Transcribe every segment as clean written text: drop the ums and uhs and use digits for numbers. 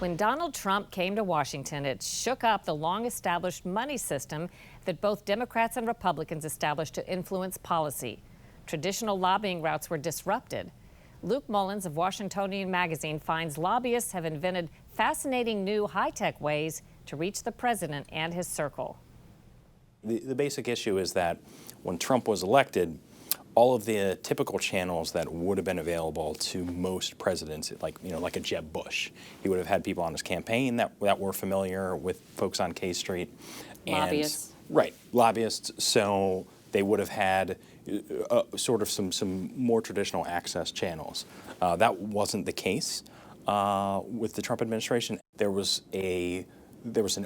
When Donald Trump came to Washington, it shook up the long-established money system that both Democrats and Republicans established to influence policy. Traditional lobbying routes were disrupted. Luke Mullens of Washingtonian magazine finds lobbyists have invented fascinating new high-tech ways to reach the president and his circle. The basic issue is that when Trump was elected, all of the typical channels that would have been available to most presidents, like a Jeb Bush, he would have had people on his campaign that were familiar with folks on K Street. Lobbyists. Right, lobbyists. So they would have had sort of some more traditional access channels. That wasn't the case with the Trump administration. There was an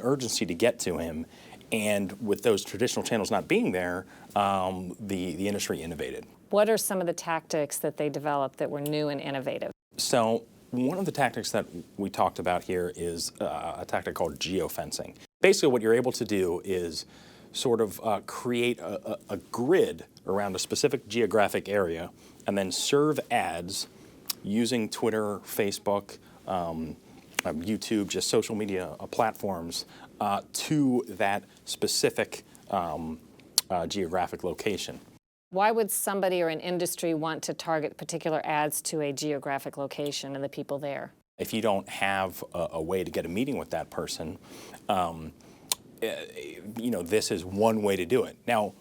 urgency to get to him. And with those traditional channels not being there, the industry innovated. What are some of the tactics that they developed that were new and innovative? So one of the tactics that we talked about here is a tactic called geofencing. Basically what you're able to do is sort of create a grid around a specific geographic area and then serve ads using Twitter, Facebook, YouTube, just social media platforms to that specific geographic location. Why would somebody or an industry want to target particular ads to a geographic location and the people there? If you don't have a way to get a meeting with that person, this is one way to do it. Now,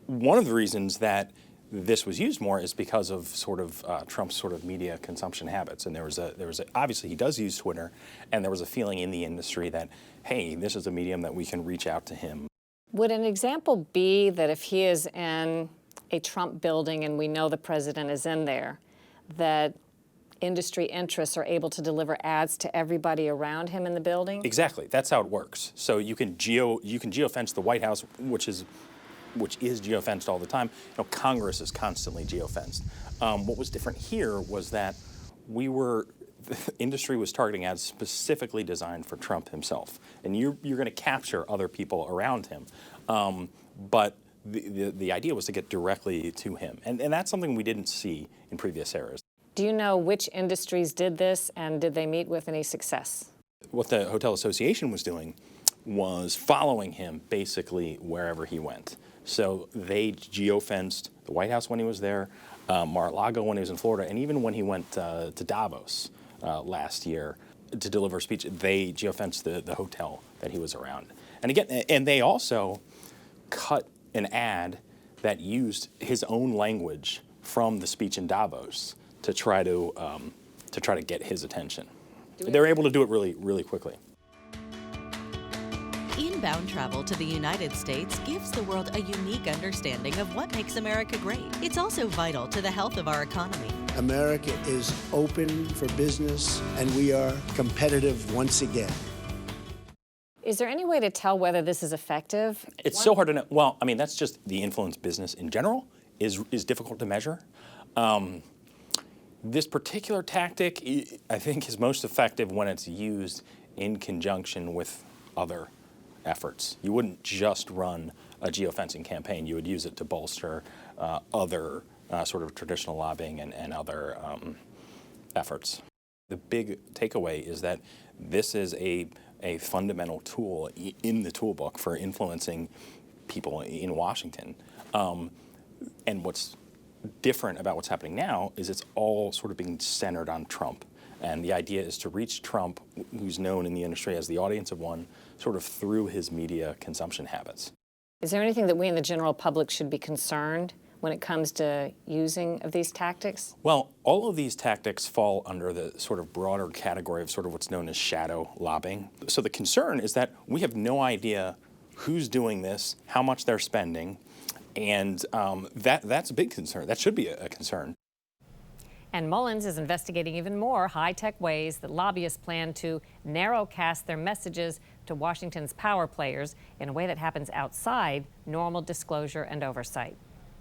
one of the reasons that this was used more is because of Trump's sort of media consumption habits, and there was obviously he does use Twitter, and there was a feeling in the industry that, hey, this is a medium that we can reach out to him. Would an example be that if he is in a Trump building and we know the president is in there, that industry interests are able to deliver ads to everybody around him in the building? Exactly, that's how it works. So you can geofence the White House, which is geofenced all the time. Congress is constantly geofenced. What was different here was that the industry was targeting ads specifically designed for Trump himself, and you're going to capture other people around him. But the idea was to get directly to him, and that's something we didn't see in previous eras. Do you know which industries did this, and did they meet with any success? What the Hotel Association was doing was following him basically wherever he went. So they geofenced the White House when he was there, Mar-a-Lago when he was in Florida, and even when he went to Davos last year to deliver a speech, they geofenced the hotel that he was around. And again, and they also cut an ad that used his own language from the speech in Davos to try to get his attention. They were able to do it really, really quickly. Inbound travel to the United States gives the world a unique understanding of what makes America great. It's also vital to the health of our economy. America is open for business, and we are competitive once again. Is there any way to tell whether this is effective? It's so hard to know. Well, I mean, that's just the influence business in general is difficult to measure. This particular tactic, I think, is most effective when it's used in conjunction with other efforts. You wouldn't just run a geofencing campaign. You would use it to bolster other sort of traditional lobbying and other efforts. The big takeaway is that this is a fundamental tool in the toolbook for influencing people in Washington. And what's different about what's happening now is it's all sort of being centered on Trump. And the idea is to reach Trump, who's known in the industry as the audience of one, sort of through his media consumption habits. Is there anything that we in the general public should be concerned when it comes to using of these tactics? Well, all of these tactics fall under the sort of broader category of sort of what's known as shadow lobbying. So the concern is that we have no idea who's doing this, how much they're spending, and that's a big concern. That should be a concern. And Mullens is investigating even more high-tech ways that lobbyists plan to narrowcast their messages to Washington's power players in a way that happens outside normal disclosure and oversight.